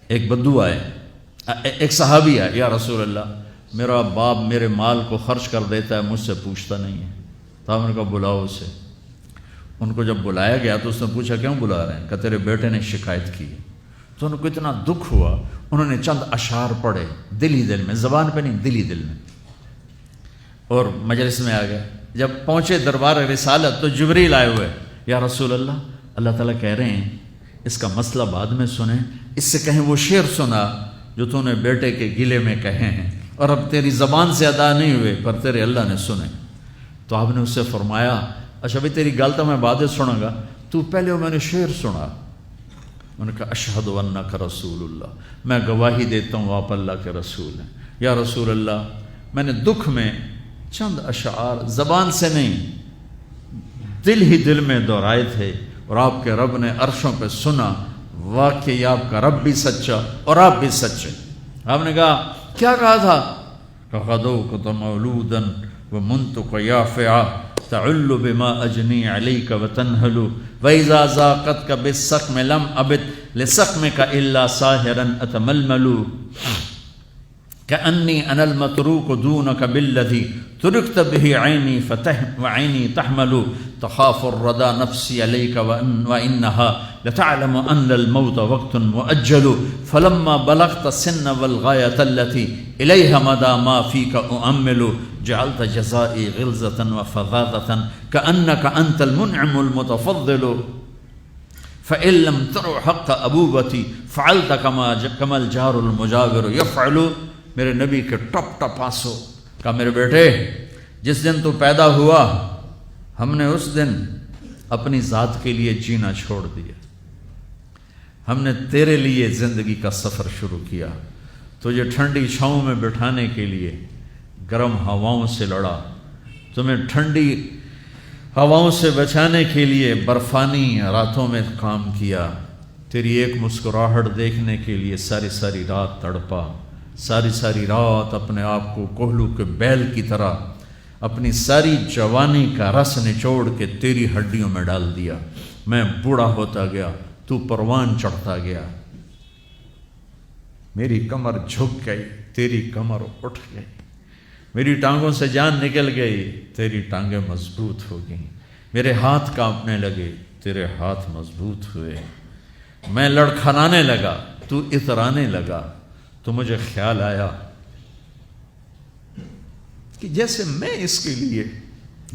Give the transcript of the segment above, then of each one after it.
ایک بدو آئے، ایک صحابی آئے، یا رسول اللہ میرا باپ میرے مال کو خرچ کر دیتا ہے، مجھ سے پوچھتا نہیں ہے۔ تو آپ نے کہا بلاؤ اسے۔ ان کو جب بلایا گیا تو اس نے پوچھا کیوں بلا رہے ہیں؟ کہ تیرے بیٹے نے شکایت کی۔ تو ان کو اتنا دکھ ہوا، انہوں نے چند اشعار پڑھے دل ہی دل میں، زبان پہ نہیں، دل ہی دل میں، اور مجلس میں آ گئے۔ جب پہنچے دربار رسالت تو جبریل آئے ہوئے، یا رسول اللہ اللہ تعالیٰ کہہ رہے ہیں اس کا مسئلہ بعد میں سنیں، اس سے کہیں وہ شعر سنا جو تو نے بیٹے کے گلے میں کہے ہیں، اور اب تیری زبان سے ادا نہیں ہوئے پر تیرے اللہ نے سنے۔ تو آپ نے اس سے فرمایا اچھا بھائی تیری گل تو میں بعد میں سنوں گا، تو پہلے میں نے شعر سنا۔ انہوں نے کہا اشہد انک رسول اللہ، میں گواہی دیتا ہوں آپ اللہ کے رسول ہیں۔ یا رسول اللہ میں نے دکھ میں چند اشعار زبان سے نہیں دل ہی دل میں دہرائے تھے، اور آپ کے رب نے عرشوں پہ سنا، واقعی آپ کا رب بھی سچا اور آپ بھی سچے۔ آپ نے کہا کیا کہا تھا؟ غدوت مولودا ومنتق یافعا تعل بما اجنی علیک وتنہل واذا ذاقتک بالسقم لم ابت لسقمک الا ساہرا اتململ کأنی انا المتروک دونک بالذی ترکت به عینی وعینی تحمل تخاف الردى نفسی علیک وانها لتعلم ان الموت وقت مؤجل فلما بلغت السن والغایة التي الیها مدى ما فیک اؤمل جعلت جزائی غلظة وفظاظة كأنك انت المنعم المتفضل فإن لم تر حق ابوبتی فعلت كما الجار المجاور يفعل۔ میرے نبی کے ٹپ ٹپ آنسو۔ کہا میرے بیٹے جس دن تو پیدا ہوا ہم نے اس دن اپنی ذات کے لیے جینا چھوڑ دیا، ہم نے تیرے لیے زندگی کا سفر شروع کیا، تجھے ٹھنڈی چھاؤں میں بٹھانے کے لیے گرم ہواؤں سے لڑا، تمہیں ٹھنڈی ہواؤں سے بچانے کے لیے برفانی راتوں میں کام کیا، تیری ایک مسکراہٹ دیکھنے کے لیے ساری ساری رات تڑپا، ساری ساری رات اپنے آپ کو کوہلو کے بیل کی طرح اپنی ساری جوانی کا رس نچوڑ کے تیری ہڈیوں میں ڈال دیا۔ میں بوڑھا ہوتا گیا، تو پروان چڑھتا گیا، میری کمر جھک گئی، تیری کمر اٹھ گئی، میری ٹانگوں سے جان نکل گئی، تیری ٹانگیں مضبوط ہو گئیں، میرے ہاتھ کانپنے لگے، تیرے ہاتھ مضبوط ہوئے، میں لڑکھڑانے لگا، تو اترانے لگا، تو مجھے خیال آیا کہ جیسے میں اس کے لیے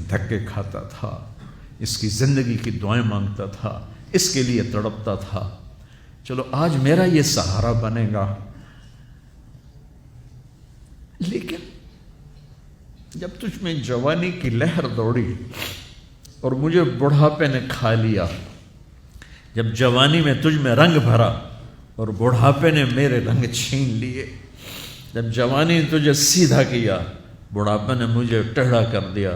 دھکے کھاتا تھا، اس کی زندگی کی دعائیں مانگتا تھا، اس کے لیے تڑپتا تھا، چلو آج میرا یہ سہارا بنے گا۔ لیکن جب تجھ میں جوانی کی لہر دوڑی اور مجھے بڑھاپے نے کھا لیا، جب جوانی میں تجھ میں رنگ بھرا اور بڑھاپے نے میرے رنگ چھین لیے، جب جوانی تجھے سیدھا کیا بڑھاپے نے مجھے ٹیڑھا کر دیا،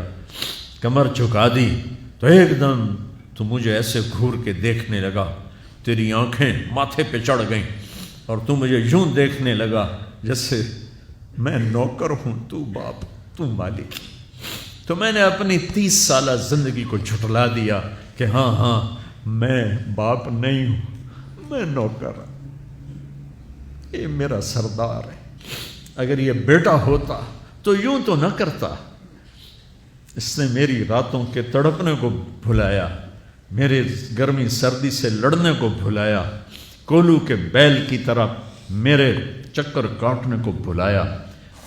کمر جھکا دی، تو ایک دم تو مجھے ایسے گھور کے دیکھنے لگا، تیری آنکھیں ماتھے پہ چڑھ گئیں اور تو مجھے یوں دیکھنے لگا جیسے میں نوکر ہوں تو باپ تو مالک۔ تو میں نے اپنی 30 سالہ زندگی کو جھٹلا دیا کہ ہاں میں باپ نہیں ہوں، میں نوکر ہوں، یہ میرا سردار ہے، اگر یہ بیٹا ہوتا تو یوں تو نہ کرتا۔ اس نے میری راتوں کے تڑپنے کو بھلایا، میرے گرمی سردی سے لڑنے کو بھلایا، کولو کے بیل کی طرح میرے چکر کاٹنے کو بھلایا،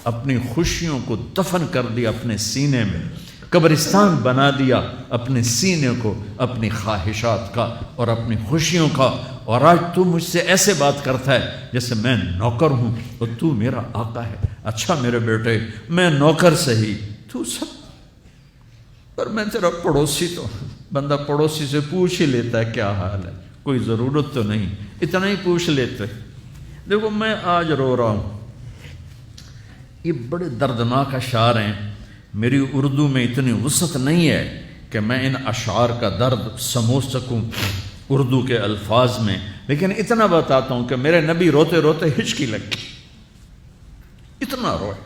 اپنی خوشیوں کو دفن کر دیا اپنے سینے میں، قبرستان بنا دیا اپنے سینے کو، اپنی خواہشات کا اور اپنی خوشیوں کا، اور آج تو مجھ سے ایسے بات کرتا ہے جیسے میں نوکر ہوں اور تو میرا آقا ہے۔ اچھا میرے بیٹے میں نوکر سہی، تو سب، پر میں تیرا پڑوسی، تو بندہ پڑوسی سے پوچھ ہی لیتا ہے کیا حال ہے، کوئی ضرورت تو نہیں، اتنا ہی پوچھ لیتے۔ دیکھو میں آج رو رہا ہوں، یہ بڑے دردناک اشعار ہیں، میری اردو میں اتنی وسعت نہیں ہے کہ میں ان اشعار کا درد سمجھ سکوں اردو کے الفاظ میں، لیکن اتنا بتاتا ہوں کہ میرے نبی روتے روتے ہچکی لگی، اتنا روئے،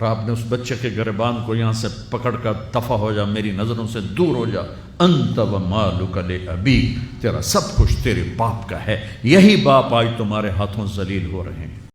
اور آپ نے اس بچے کے گریبان کو یہاں سے پکڑ کر دفع ہو جا، میری نظروں سے دور ہو جا، انت و مالک لابیک، تیرا سب کچھ تیرے باپ کا ہے، یہی باپ آج تمہارے ہاتھوں ذلیل ہو رہے ہیں۔